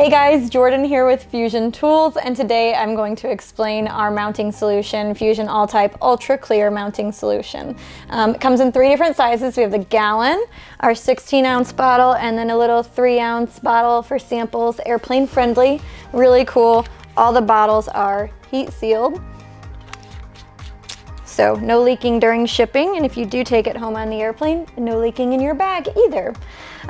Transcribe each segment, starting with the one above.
Hey guys, Jordan here with Fusion Tools, and today I'm going to explain our mounting solution, Fusion All-Type Ultra Clear Mounting Solution. It comes in 3 different sizes. We have the gallon, our 16-ounce bottle, and then a little 3-ounce bottle for samples. Airplane friendly, really cool. All the bottles are heat sealed, so no leaking during shipping, and if you do take it home on the airplane, no leaking in your bag either.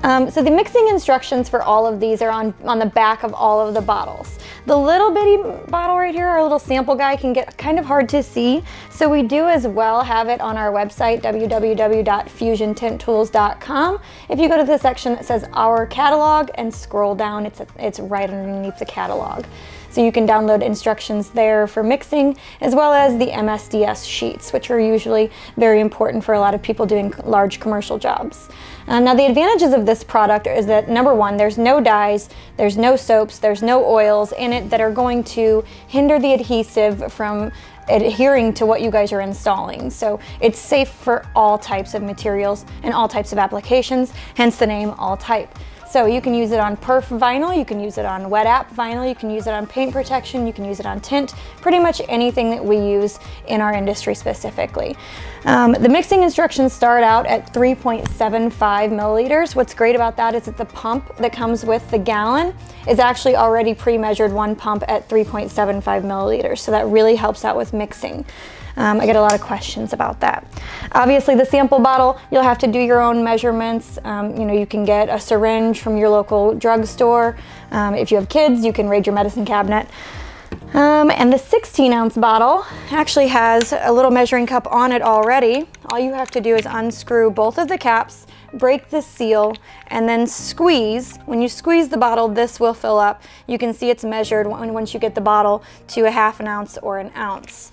So the mixing instructions for all of these are on the back of all of the bottles. The little bitty bottle right here, our little sample guide, can get kind of hard to see, so we do as well have it on our website, www.fusiontintTools.com. If you go to the section that says Our Catalog and scroll down, it's right underneath the catalog. So you can download instructions there for mixing, as well as the MSDS sheets, which are usually very important for a lot of people doing large commercial jobs. Now the advantages of this product is that, number one, there's no dyes, there's no soaps, there's no oils in it that are going to hinder the adhesive from adhering to what you guys are installing. So it's safe for all types of materials and all types of applications, hence the name All Type. So you can use it on perf vinyl, you can use it on wet app vinyl, you can use it on paint protection, you can use it on tint, pretty much anything that we use in our industry specifically. The mixing instructions start out at 3.75 milliliters. What's great about that is that the pump that comes with the gallon is actually already pre-measured one pump at 3.75 milliliters, so that really helps out with mixing. I get a lot of questions about that. Obviously the sample bottle, you'll have to do your own measurements. You know, you can get a syringe from your local drugstore. If you have kids, you can raid your medicine cabinet. And the 16-ounce bottle actually has a little measuring cup on it already. All you have to do is unscrew both of the caps, break the seal, and then squeeze. When you squeeze the bottle, this will fill up. You can see it's measured once you get the bottle to a ½ an ounce or an ounce.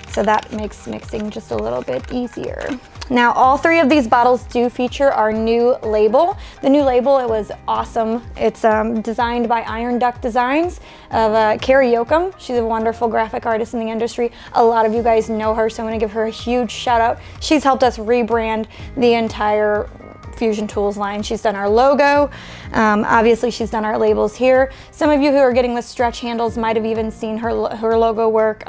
So that makes mixing just a little bit easier. Now, all 3 of these bottles do feature our new label. The new label, it was awesome. It's designed by Iron Duck Designs of Carrie Yoakum. She's a wonderful graphic artist in the industry. A lot of you guys know her, so I'm gonna give her a huge shout out. She's helped us rebrand the entire Fusion Tools line. She's done our logo. Obviously, she's done our labels here. Some of you who are getting the stretch handles might have even seen her logo work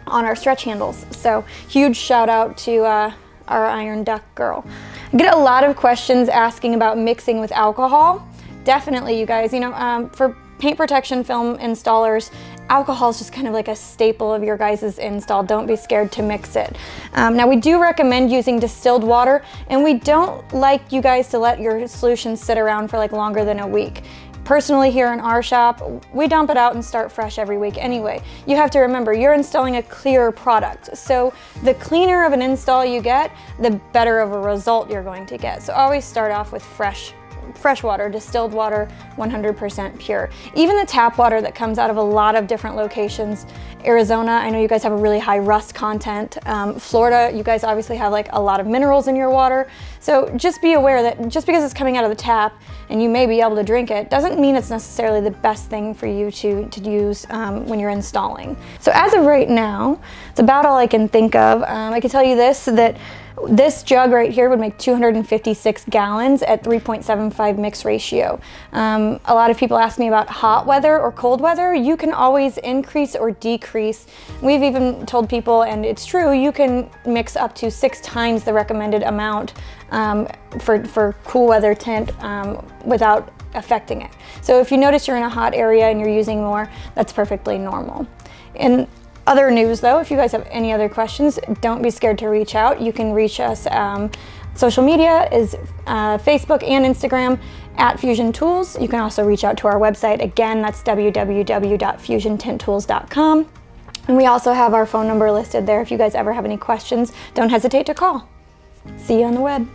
on our stretch handles. So huge shout out to our Iron Duck girl. I get a lot of questions asking about mixing with alcohol. Definitely, you guys, you know, for paint protection film installers, alcohol is just kind of like a staple of your guys' install. Don't be scared to mix it. Now we do recommend using distilled water, and we don't like you guys to let your solution sit around for like longer than a week. Personally, here in our shop, we dump it out and start fresh every week anyway. You have to remember, you're installing a clear product. So the cleaner of an install you get, the better of a result you're going to get. So always start off with fresh water, distilled water, 100% pure. Even the tap water that comes out of a lot of different locations. Arizona, I know you guys have a really high rust content. Florida, you guys obviously have like a lot of minerals in your water. So just be aware that just because it's coming out of the tap and you may be able to drink it, doesn't mean it's necessarily the best thing for you to use when you're installing. So as of right now, it's about all I can think of. I can tell you this, that this jug right here would make 256 gallons at 3.75 mix ratio. A lot of people ask me about hot weather or cold weather. You can always increase or decrease. We've even told people, and it's true, you can mix up to 6 times the recommended amount for cool weather tint without affecting it. So if you notice you're in a hot area and you're using more, that's perfectly normal. And other news though, if you guys have any other questions, don't be scared to reach out. You can reach us. Social media is Facebook and Instagram at Fusion Tools. You can also reach out to our website. Again, that's www.fusiontintTools.com. And we also have our phone number listed there. If you guys ever have any questions, don't hesitate to call. See you on the web.